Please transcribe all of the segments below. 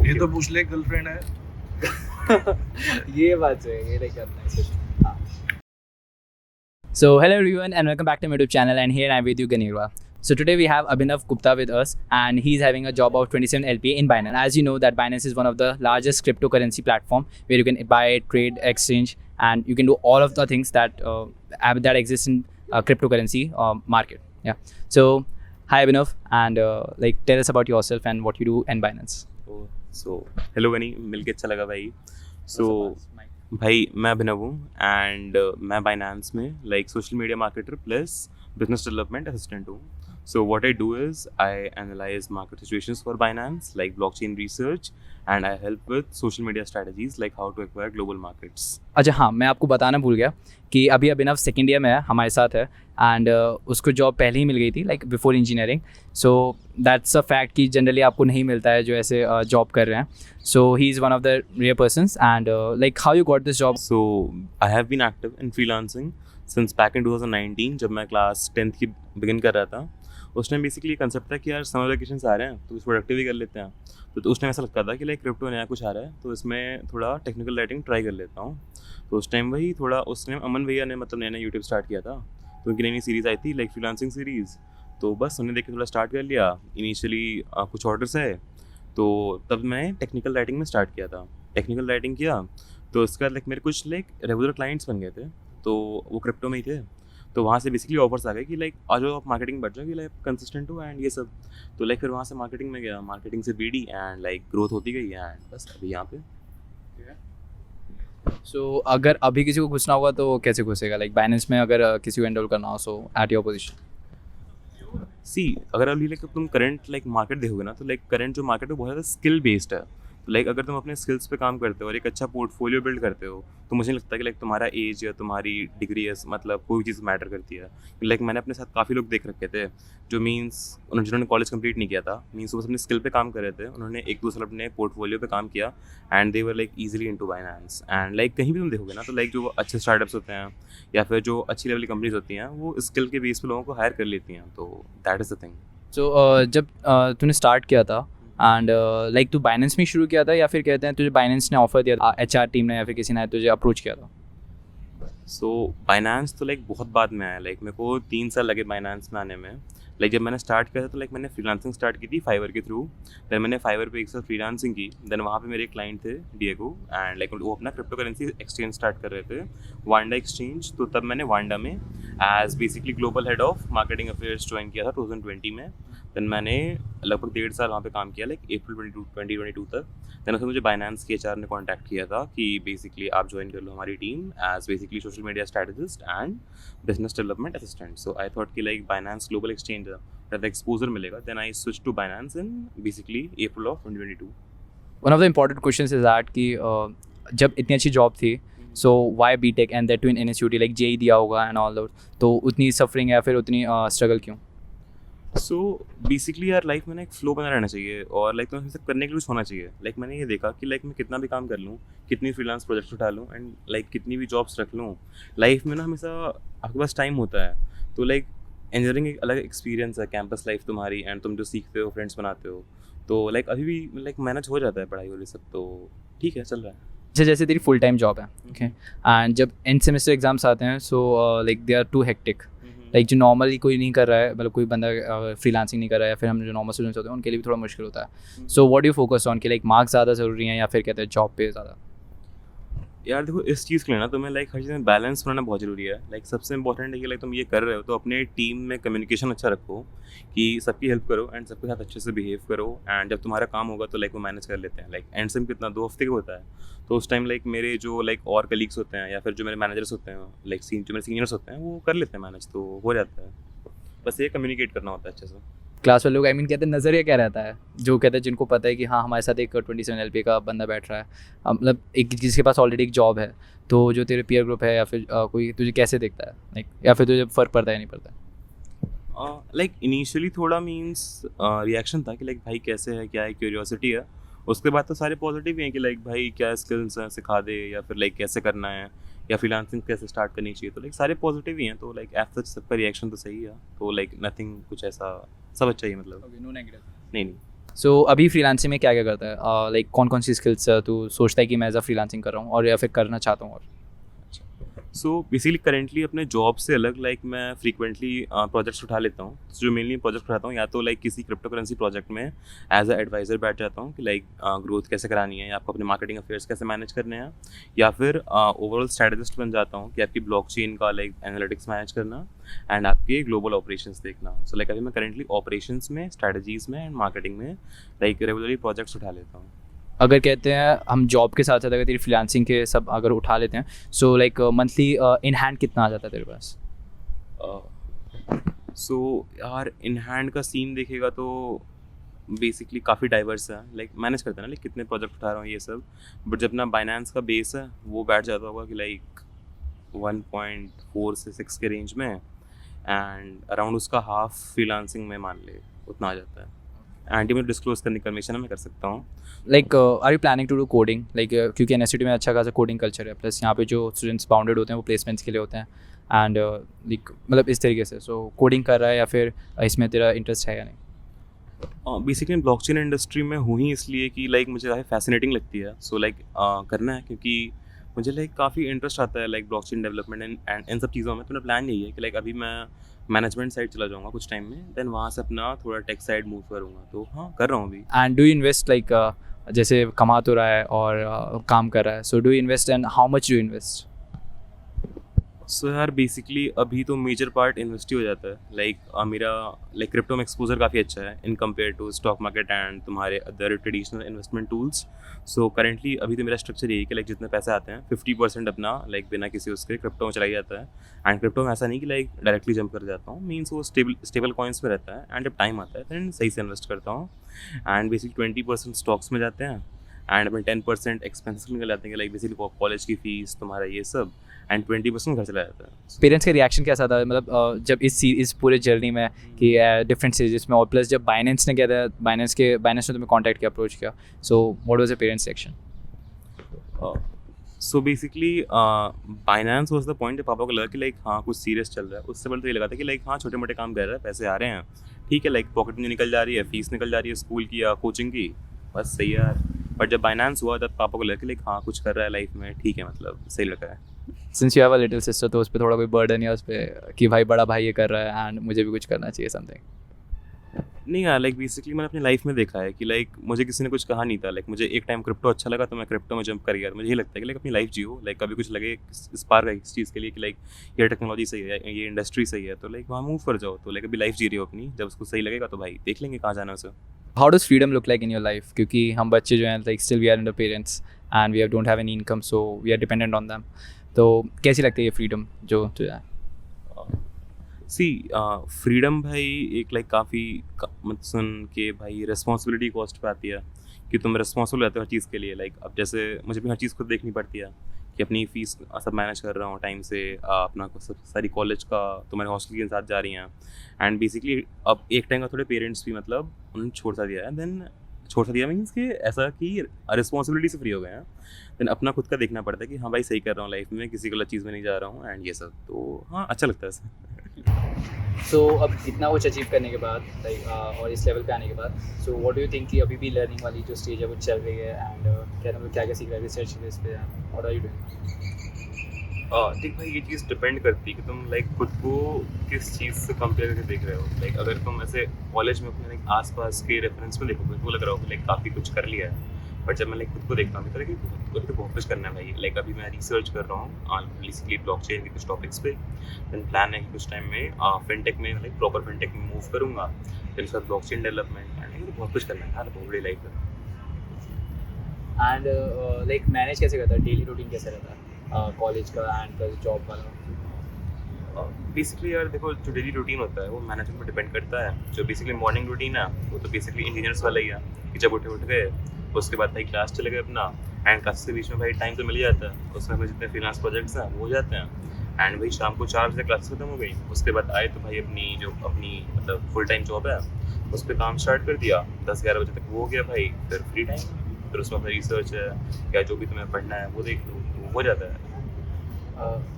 ये तो पूछ ले गर्लफ्रेंड है। ये बात है, ये नहीं करना है कुछ। So hello everyone and welcome back to my YouTube channel, and here I am with you Ganirwa. So today we have Abhinav Gupta with us, and he's having a job of 27 LPA in Binance. As you know that Binance is one of the largest cryptocurrency platform where you can buy, trade, exchange, and you can do all of the things that that exist in cryptocurrency market. Yeah. So hi Abhinav, and like tell us about yourself and what you do in Binance. So hello Ghani, मिलके अच्छा लगा भाई. सो भाई मैं अभिनव हूँ and मैं Binance में like social media marketer plus business development assistant हूँ. So what I do is I analyze market situations for Binance like blockchain research and I help with social media strategies like how to acquire global markets. अच्छा हाँ, मैं आपको बताना भूल गया कि अभी अभिनव सेकेंड ईयर में है, हमारे साथ है, एंड उसको जॉब पहले ही मिल गई थी like before engineering. So that's a fact कि जनरली आपको नहीं मिलता है जो ऐसे जॉब कर रहे हैं. So he is one of the rare persons, and like how you got this job? So I have been active in freelancing since back in 2019 जब मैं क्लास 10th की बिगिन कर रहा था. उस टाइम बेसिकली कंसेप्ट था कि यार समर वेकेशंस आ रहे हैं तो प्रोडक्टिव ही कर लेते हैं. तो उस टाइम ऐसा लगता था कि लाइक क्रिप्टो नया कुछ आ रहा है तो इसमें थोड़ा टेक्निकल राइटिंग ट्राई कर लेता हूँ. तो उस टाइम वही थोड़ा उस टाइम अमन भैया ने मतलब नया नया यूट्यूब स्टार्ट किया था, तो उनकी नई नई सीरीज़ आई थी लाइक फ्रीलांसिंग सीरीज़. तो बस उन्हें देख के थोड़ा स्टार्ट कर लिया. इनिशियली कुछ ऑर्डर्स है तो तब मैं टेक्निकल राइटिंग में स्टार्ट किया था. टेक्निकल राइटिंग किया तो उसके बाद लाइक मेरे कुछ लाइक रेगुलर क्लाइंट्स बन गए थे, तो वो क्रिप्टो में ही थे. तो वहाँ से बेसिकली ऑफर्स आ गए कि लाइक आज आप मार्केटिंग बढ़ जाओ कि लाइक कंसिस्टेंट हो एंड ये सब. तो लाइक फिर वहाँ से मार्केटिंग में गया, मार्केटिंग से बीडी एंड लाइक ग्रोथ होती गई एंड बस अभी यहाँ पे. सो अगर अभी किसी को घुसना होगा तो कैसे घुसेगा? लाइक बाइनेंस में अगर किसी को एनरोल करना हो, सो एट योर पोजीशन. सी अगर अभी लाइक तुम करंट लाइक मार्केट देखोगे ना तो लाइक करंट जो मार्केट है बहुत ज़्यादा स्किल बेस्ड है. तो लाइक अगर तुम अपने स्किल्स पे काम करते हो और एक अच्छा पोर्टफोलियो बिल्ड करते हो तो मुझे नहीं लगता कि लाइक तुम्हारा एज या तुम्हारी डिग्री मतलब कोई चीज़ मैटर करती है. लाइक मैंने अपने साथ काफ़ी लोग देख रखे थे जो मीन्स जिन्होंने कॉलेज कंप्लीट नहीं किया था, मीन्स वो अपने स्किल पे काम कर रहे थे, उन्होंने एक दूसरे अपने पोर्टफोलियो पे काम किया and they were like easily into Binance. And like कहीं भी तुम देखोगे ना तो लाइक जो अच्छे स्टार्टअप्स होते हैं या फिर जो अच्छी लेवल की कंपनीज होती हैं वो स्किल के बेस पे लोगों को हायर कर लेती हैं. तो दैट इज़ द थिंग. सो जब तूने स्टार्ट किया था एंड लाइक तू बाइनेंस में शुरू किया था या फिर कहते हैं तुझे बाइनेंस ने ऑफर दिया था, HR टीम ने या फिर किसी ने तुझे अप्रोच किया था? सो बाइनेंस तो लाइक बहुत बाद में आया. लाइक मेरे को 3 साल लगे बाइनेंस में आने में. लाइक जब मैंने स्टार्ट किया था तो लाइक मैंने फ्रीलांसिंग स्टार्ट की थी फाइवर के थ्रू. देन मैंने फाइवर पे एक साल फ्रीलांसिंग की. देन वहाँ पे मेरे एक क्लाइंट थे डिएगो एंड लाइक वो अपना क्रिप्टो करेंसी एक्सचेंज स्टार्ट कर रहे थे, वांडा एक्सचेंज. तो तब मैंने वांडा में as basically global head of marketing affairs join किया था 2020 में. देन मैंने लगभग 1.5 साल वहाँ पे काम किया लाइक अप्रैल 2022 तक. देन उसमें मुझे बाइनेंस के HR ने कॉन्टैक्ट किया था कि बेसिकली आप ज्वाइन कर लो हमारी team as basically social media strategist and business development assistant. So I thought कि लाइक बाइनेंस ग्लोबल एक्सचेंज है, एक्सपोजर मिलेगा. Then I switch to Binance in basically April of 2022. One of the important question is that कि जब इतनी अच्छी job थी, so why BTech and that too in institute like JEE दिया होगा and all that, तो उतनी सफरिंग या फिर उतनी स्ट्रगल क्यों? सो बेसिकली यार लाइफ में ना एक फ्लो बना रहना चाहिए और लाइक तो सब करने के लिए कुछ होना चाहिए. लाइक मैंने ये देखा कि लाइक मैं कितना भी काम कर लूँ, कितनी फ्रीलांस प्रोजेक्ट्स उठा लूँ एंड लाइक कितनी भी जॉब्स रख लूँ, लाइफ में ना हमेशा आपके पास टाइम होता है. तो लाइक इंजीनियरिंग एक अलग एक्सपीरियंस है, कैंपस लाइफ तुम्हारी एंड तुम जो सीखते हो, फ्रेंड्स बनाते हो. तो लाइक अभी भी लाइक मैनेज हो जाता है पढ़ाई और ये सब, तो ठीक है चल रहा है. जैसे तेरी फुल टाइम जॉब है, ओके, एंड जब एंड सेमेस्टर एग्जाम्स आते हैं, so like they are too hectic. Like जो नॉर्मली कोई नहीं कर रहा है, मतलब कोई बंदा फ्रीलांसिंग नहीं कर रहा है या फिर हम जो नॉर्मल स्टूडेंट्स होते हैं उनके लिए भी थोड़ा मुश्किल होता है. सो what do you focus on कि लाइक मार्क्स ज़्यादा ज़रूरी हैं या फिर कहते हैं जॉब पे ज़्यादा? यार देखो इस चीज़ के लिए ना तुम्हें लाइक हर चीज़ में बैलेंस बनाना बहुत ज़रूरी है. लाइक सबसे इंपॉर्टेंट है कि लाइक तुम ये कर रहे हो तो अपने टीम में कम्युनिकेशन अच्छा रखो कि सबकी हेल्प करो एंड सबके साथ अच्छे से बिहेव करो. एंड जब तुम्हारा काम होगा तो लाइक वो मैनेज कर लेते हैं. लाइक एंड से कितना 2 हफ्ते का होता है, तो उस टाइम लाइक मेरे जो लाइक और कलीग्स होते हैं या फिर जो मेरे मैनेजर्स होते हैं, लाइक जो मेरे सीनियर्स होते हैं वो कर लेते हैं मैनेज, तो हो जाता है. बस ये कम्युनिकेट करना होता है अच्छे से. क्लास वाले लोग आई मीन कहते हैं नज़रिया क्या रहता है, जो कहते हैं जिनको पता है कि हाँ हमारे साथ एक 27 LPA का बंदा बैठ रहा है, मतलब एक जिसके पास ऑलरेडी एक जॉब है, तो जो तेरे पीयर ग्रुप है या फिर कोई तुझे कैसे देखता है, लाइक या फिर तुझे फ़र्क पड़ता है नहीं पड़ता? लाइक इनिशियली थोड़ा मीन्स रिएक्शन था कि लाइक भाई कैसे है, क्या है, क्यूरियोसिटी है. उसके बाद तो सारे पॉजिटिव ही हैं कि लाइक भाई क्या स्किल्स हैं सिखा दे, या फिर लाइक कैसे करना है, या फ्रीलांसिंग कैसे स्टार्ट करनी चाहिए. तो लाइक सारे पॉजिटिव ही हैं. तो लाइक एज सच सबका रिएक्शन तो सही है. तो लाइक नथिंग कुछ ऐसा, सब अच्छा ही मतलब. No negative? नहीं. सो अभी फ्रीलांसिंग में क्या क्या करता है, लाइक कौन कौन सी स्किल्स तू सोचता है कि मैं एज अ फ्रीलांसिंग कर रहा हूँ और या फिर करना चाहता हूँ? और सो बेसिकली करेंटली अपने जॉब से अलग लाइक मैं फ्रीक्वेंटली प्रोजेक्ट्स उठा लेता हूँ। जो मेनली प्रोजेक्ट उठाता हूँ या तो लाइक किसी क्रिप्टो करेंसी प्रोजेक्ट में एज अ एडवाइज़र बैठ जाता हूँ कि लाइक ग्रोथ कैसे करानी है या आपको अपने मार्केटिंग अफेयर्स कैसे मैनेज करने हैं, या फिर ओवरऑल स्ट्रेटजिस्ट बन जाता हूँ कि आपकी ब्लॉकचेन का लाइक एनालिटिक्स मैनेज करना एंड आपके ग्लोबल ऑपरेशंस देखना। सो लाइक अभी मैं करेंटली ऑपरेशंस में, स्ट्रेटजीज में एंड मार्केटिंग में लाइक रेगुलरली प्रोजेक्ट्स उठा लेता हूँ। अगर कहते हैं हम जॉब के साथ साथ अगर तेरी फ्रीलांसिंग के सब अगर उठा लेते हैं, so like monthly in hand कितना आ जाता है तेरे पास? सो यार इन हैंड का सीन देखेगा तो बेसिकली काफ़ी डाइवर्स है, लाइक मैनेज करते हैं ना लाइक कितने प्रोजेक्ट उठा रहा हूँ ये सब। बट जब ना बाइनेंस का बेस है वो बैठ जाता होगा कि लाइक 1.4 से 6 के रेंज में, एंड अराउंड उसका हाफ फ्रीलांसिंग में मान ले उतना आ जाता है। एंड मुझे डिस्क्लोज करने की परमिशन है, मैं कर सकता हूँ। Like are you planning to do coding? Like क्योंकि एनएसयूटी में अच्छा खासा कोडिंग कल्चर है, प्लस यहाँ पे जो स्टूडेंट्स बाउंडेड होते हैं वो प्लेसमेंट्स के लिए होते हैं एंड लाइक मतलब इस तरीके से। सो कोडिंग कर रहा है या फिर इसमें तेरा इंटरेस्ट है या नहीं? बेसिकली ब्लॉकचेन इंडस्ट्री में हूँ ही इसलिए कि लाइक मुझे काफ़ी फैसिनेटिंग लगती है। सो लाइक करना है क्योंकि मुझे लाइक काफ़ी इंटरेस्ट आता है like blockchain development and in सब चीज़ों में। तो मेरा प्लान यही है कि लाइक अभी मैं मैनेजमेंट साइड चला जाऊँगा कुछ टाइम में, देन वहाँ से अपना थोड़ा टेक साइड मूव करूँगा। तो हाँ कर रहा हूँ अभी। And do you invest like जैसे कमा तो रहा है और काम कर रहा है, so do you invest and how much do invest? So यार बेसिकली अभी तो मेजर पार्ट इन्वेस्ट ही हो जाता है। लाइक मेरा लाइक क्रिप्टो में एक्सपोजर काफ़ी अच्छा है in compare to stock market and तुम्हारे other traditional investment tools. So currently अभी तो मेरा स्ट्रक्चर यही है कि लाइक जितने पैसे आते हैं 50% अपना लाइक बिना किसी उसके क्रिप्टो में चला जाता है। एंड क्रिप्टो में ऐसा नहीं कि लाइक डायरेक्टली जंप कर जाता हूँ, मीन्स वो स्टेबल कॉइन्स में रहता है। एंड जब टाइम आता है फिर सही से इन्वेस्ट करता हूँ। एंड बेसिकली 20% स्टॉक्स में जाते हैं एंड अपने 10% एक्सपेंसेस निकल जाते हैं, लाइक बेसिकली कॉलेज की फीस तुम्हारा ये सब, एंड 20% घर चला जाता है। पेरेंट्स का रिएक्शन कैसा था मतलब जब इस पूरे जर्नी में कि डिफरेंट स्टेजेस में, और प्लस जब बाइनेंस ने क्या था, बाइनेंस ने तुम्हें कांटेक्ट किया, अप्रोच किया, so what was the parents reaction? So basically Binance was the point जब पापा को लगा कि लाइक हाँ कुछ सीरियस चल रहा है। उससे पहले तो ये लगा था कि लाइक हाँ छोटे मोटे काम कर रहा है, पैसे आ रहे हैं, ठीक है, लाइक पॉकेट मनी निकल जा रही है, फीस निकल जा रही है स्कूल की या कोचिंग की, बस सही है यार। बट जब बाइनेंस हुआ तब पापा को लगा कि लाइक हाँ कुछ कर रहा है लाइफ में, ठीक है, मतलब सही लगा है। Since you have a little sister, तो उस पर थोड़ा कोई बर्डन या उस पर कि भाई बड़ा भाई ये कर रहा है एंड मुझे भी कुछ करना चाहिए समथिंग? नहीं यार, लाइक बेसिकली मैंने अपनी लाइफ में देखा है कि लाइक मुझे किसी ने कुछ कहा नहीं था। लाइक मुझे एक टाइम क्रिप्टो अच्छा लगा तो मैं क्रिप्टो में जंप कर गया। मुझे ये लगता है कि लाइक अपनी लाइफ जियो, लाइक कभी कुछ लगे स्पार्क है इस चीज़ के लिए कि लाइक ये टेक्नोलॉजी सही है, ये इंडस्ट्री सही है, तो लाइक वहाँ मूव कर जाओ। तो लाइक अभी लाइफ जी रही हो अपनी, जब उसको सही लगेगा तो भाई देख लेंगे कहाँ जाना है उसे। How does freedom look like in your life? क्योंकि हम बच्चे जो हैं like still we are under parents and we don't have any income, so we are dependent on them. तो कैसी लगती है ये फ्रीडम जो तुझे है? सी फ्रीडम भाई एक लाइक काफ़ी मत सुन के भाई रिस्पॉन्सिबिलिटी कॉस्ट पे आती है कि तुम रिस्पॉन्सिबल रहते हो हर चीज़ के लिए। लाइक अब जैसे मुझे भी हर चीज़ खुद देखनी पड़ती है कि अपनी फ़ीस सब मैनेज कर रहा हूँ टाइम से, अपना सब सारी कॉलेज का तुम्हारे हॉस्टल के साथ जा रही हैं। एंड बेसिकली अब एक टाइम का थोड़े पेरेंट्स भी मतलब उन्होंने छोड़ सा दिया है, देन छोड़ सा दिया मीन्स कि ऐसा कि रिस्पॉन्सिबिलिटी से फ्री हो गए हैं। देन अपना खुद का देखना पड़ता है कि हाँ भाई सही कर रहा हूँ लाइफ में, किसी गलत चीज़ में नहीं जा रहा हूँ एंड ये सब। तो हाँ अच्छा लगता है ऐसा। सो अब इतना कुछ अचीव करने के बाद लाइक और इस लेवल पे आने के बाद, सो व्हाट डू यू थिंक कि अभी भी लर्निंग वाली जो स्टेज है वो चल रही है एंड क्या मतलब क्या क्या सीख रहा है रिसर्च बेस पे, व्हाट आर यू डूइंग? देख भाई ये चीज़ डिपेंड करती है कि तुम लाइक खुद को किस चीज़ से कंपेयर करके देख रहे हो। लाइक अगर तुम ऐसे कॉलेज में अपने लाइक आसपास के रेफरेंस में देखोगे तो लग रहा हो कि लाइक काफ़ी कुछ कर लिया है। बट जब मैं लाइक खुद को देखता हूँ कि बहुत कुछ करना है भाई। लाइक अभी मैं रिसर्च कर रहा हूँ बेसिकली ब्लॉकचेन के कुछ टॉपिक्स पे। देन प्लान है कि कुछ टाइम में फिनटेक में लाइक प्रॉपर फिनटेक में मूव करूँगा। फिर उसके बाद ब्लॉकचेन डेवलपमेंट एंड बहुत कुछ करना है यार, बहुत बड़ी लाइफ है। एंड लाइक मैनेज कैसे करता है, डेली रूटीन कैसे रहता है कॉलेज का एंड प्लस जॉब वाला? बेसिकली यार देखो जो डेली रूटीन होता है वो मैनेजमेंट पर डिपेंड करता है। जो बेसिकली मॉर्निंग रूटीन है वो तो बेसिकली इंजीनियर्स वाला ही है कि जब उठ गए उसके बाद भाई क्लास चले गए अपना, एंड क्लास के बीच में भाई टाइम तो मिल जाता है, उसमें भाई जितने फ्रीलांस प्रोजेक्ट्स हैं वो हो जाते हैं। एंड भाई शाम को 4 बजे क्लास खत्म हो गई, उसके बाद आए तो भाई अपनी मतलब फुल टाइम जॉब है उस पर काम स्टार्ट कर दिया। 10-11 बजे तक वो हो गया भाई, फिर फ्री टाइम, फिर उसमें अपना रिसर्च है क्या जो भी तुम्हें पढ़ना है वो देख लो, वो हो जाता है।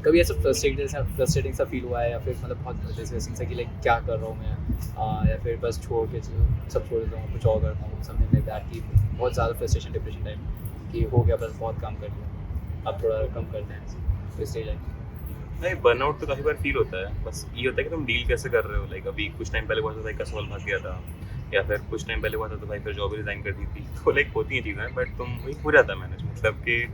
कभी ऐसा फ्रस्ट्रेटिंग सा फील हुआ है या फिर मतलब बहुत जैसे कि लाइक क्या कर रहा हूँ मैं या फिर बस छोड़ के सब छोड़ देता हूँ, कुछ और करता हूँ, समथिंग लाइक दैट, कि बहुत ज़्यादा फ्रस्ट्रेशन डिप्रेशन टाइप कि हो गया, बस बहुत काम कर लिया, अब थोड़ा कम करते हैं, तो स्टेज आई। नहीं, बर्नआउट तो काफ़ी बार फील होता है, बस ये होता है कि तुम डील कैसे कर रहे हो। लाइक अभी कुछ टाइम पहले हुआ था, का सवाल भाग गया था, या फिर कुछ टाइम पहले हुआ था तो भाई फिर जॉब रिज़ाइन कर दी थी। तो लाइक होती हैं चीज़ें, बट तुम वही हो जाता है मैनेज। मतलब कि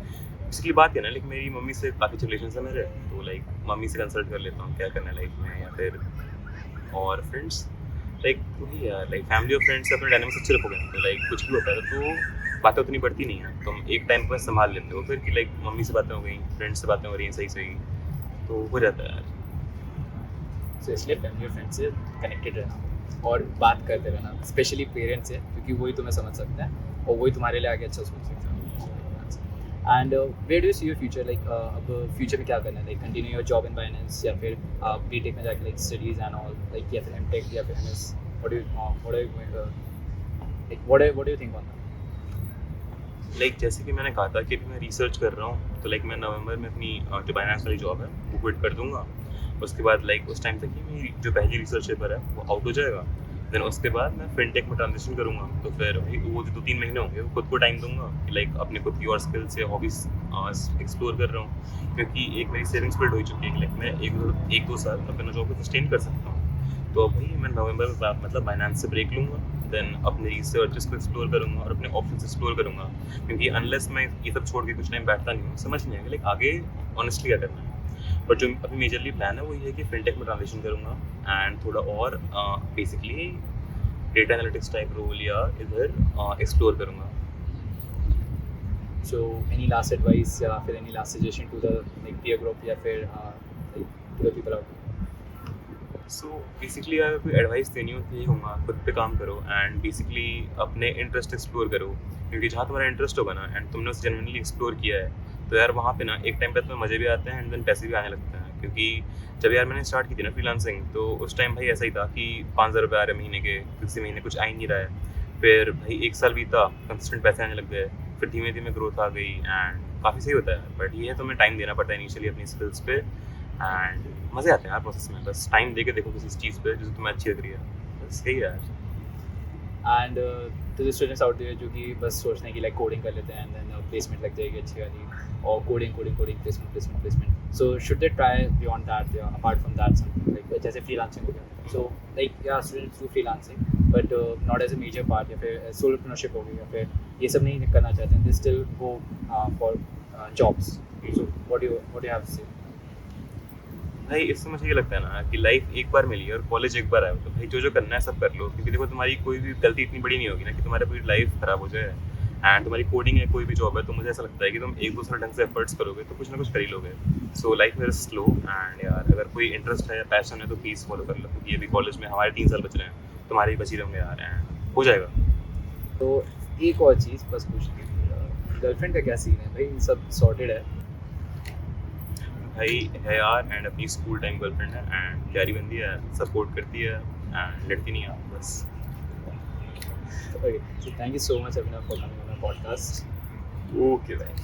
इसकी बात है ना, लाइक मेरी मम्मी से काफ़ी अच्छे रिलेशन है मेरे, तो लाइक मम्मी से कंसल्ट कर लेता हूँ क्या करना है लाइफ में, या फिर और फ्रेंड्स, लाइक वही यार, लाइक फैमिली और फ्रेंड्स से अपने डायनामिक्स अच्छे रखोगे तो लाइक कुछ भी होता है तो बातें उतनी बढ़ती नहीं है, तुम एक टाइम पर संभाल लेते हो फिर कि लाइक मम्मी से बातें हो गई, फ्रेंड्स से बातें हो रही हैं सही सही, तो हो जाता है यार। सो इसलिए फैमिली और फ्रेंड्स से कनेक्टेड रहना और बात करते रहना, स्पेशली पेरेंट्स से, क्योंकि वही तुम्हें समझ सकते हैं और वही तुम्हारे लिए आगे अच्छा सोच सकते हैं। And where do you see your future, like अब फ्यूचर में क्या करना है, like continue your job in Binance, या फिर बीटेक में जाके like studies and all, like या फिर एमटेक या फिर MS, what do you think on that? Like जैसे कि मैंने कहा था कि अभी मैं रिसर्च कर रहा हूँ, तो लाइक मैं नवंबर में अपनी जो बाइनेंस वाली जॉब है वो क्विट कर दूंगा। उसके बाद लाइक उस टाइम तक ही मेरी जो पहली रिसर्च पेपर है वो आउट हो जाएगा। देन उसके बाद मैं फिनटेक में ट्रांजिशन करूँगा, तो फिर वही वो जो 2-3 महीने होंगे वो खुद को टाइम दूंगा कि लाइक अपने खुद की और स्किल्स या हॉबीज़ एक्सप्लोर कर रहा हूँ, क्योंकि एक मेरी सेविंग्स बिल्ड हो चुकी है कि लाइक मैं 1-2 साल अपना जॉब को सस्टेन कर सकता हूँ। तो वही मैं नवंबर में मतलब बाइनेंस से ब्रेक लूँगा, देन अपने रिसर्चेस को एक्सप्लोर करूँगा और अपने ऑप्शंस एक्सप्लोर करूँगा, क्योंकि अनलेस मैं ये सब छोड़ के कुछ टाइम बैठता नहीं हूँ, समझ नहीं आएगा लाइक आगे ऑनेस्टली क्या करना है। बट जो अभी मेजरली प्लान है वो ये है कि फिनटेक में ट्रांजिशन करूँगा एंड थोड़ा और basically data analytics type role या इधर एक्सप्लोर करूँगा। So any last advice या फिर any last suggestion to the like peer group या फिर like, to the people out there? So basically अगर कोई एडवाइस देनी होती है होगा, खुद पे काम करो एंड बेसिकली अपने इंटरेस्ट एक्सप्लोर करो, क्योंकि जहाँ तुम्हारा इंटरेस्ट होगा ना एंड तुमने उसे जेन्युइनली एक्सप्लोर किया है तो यार वहाँ पे ना एक टाइम पे तुम्हें मज़े भी आते हैं एंड देन पैसे भी आने लगते हैं। क्योंकि जब यार मैंने स्टार्ट की थी ना फ्रीलांसिंग, तो उस टाइम भाई ऐसा ही था कि 5,000 रुपये आ रहे महीने के, किसी महीने कुछ आ ही नहीं रहा है। फिर भाई 1 साल बीता, कंसिस्टेंट पैसे आने लग गए, फिर धीमे धीमे ग्रोथ आ गई एंड काफ़ी सही होता है। बट ये है तुम्हें टाइम देना पड़ता है इनिशियली अपनी स्किल्स पे एंड मज़े आते हैं यार प्रोसेस में। बस टाइम दे के देखो किसी चीज़ पे जो तुम्हें अच्छी लग रही है, बस यही है यार। And to the students out there जो कि बस सोचते हैं कि लाइक कोडिंग कर लेते हैं एंड देन प्लेसमेंट लग जाएगी अच्छी वाली, और coding placement, so should they try beyond that या apart from that something like जैसे फ्रीलांसिंग हो गया, सो लाइक या students do freelancing but not as a major part, या फिर सोलोप्रेन्योरशिप हो गई, या फिर ये सब नहीं करना चाहते हैं, they still go for jobs, so what do you have to say? भाई इससे मुझे ये लगता है ना कि लाइफ एक बार मिली है और कॉलेज एक बार आया, तो भाई जो जो करना है सब कर लो, क्योंकि देखो तुम्हारी कोई भी गलती इतनी बड़ी नहीं होगी ना कि तुम्हारी पूरी लाइफ खराब हो जाए। एंड तुम्हारी कोडिंग है, कोई भी जॉब है, तो मुझे ऐसा लगता है कि तुम एक दूसरे ढंग से एफर्ट्स करोगे तो कुछ ना कुछ कर ही लोगे। सो लाइफ में स्लो एंड यार अगर कोई इंटरेस्ट है या पैशन है तो प्लीज़ फॉलो कर लो, क्योंकि अभी कॉलेज में हमारे 3 साल बच रहे हैं, तुम्हारे ही बच ही रहेंगे यार एंड हो जाएगा। तो एक और चीज़ बस पूछनी थी, गर्लफ्रेंड का क्या सीन है भाई? सब सॉर्टेड है? भाई है यार, एंड अपनी स्कूल टाइम गर्लफ्रेंड है एंड प्यारी बंदी है, सपोर्ट करती है एंड लड़ती नहीं है बस। Okay, so thank you so much Abhinav for coming on our podcast. Okay भाई।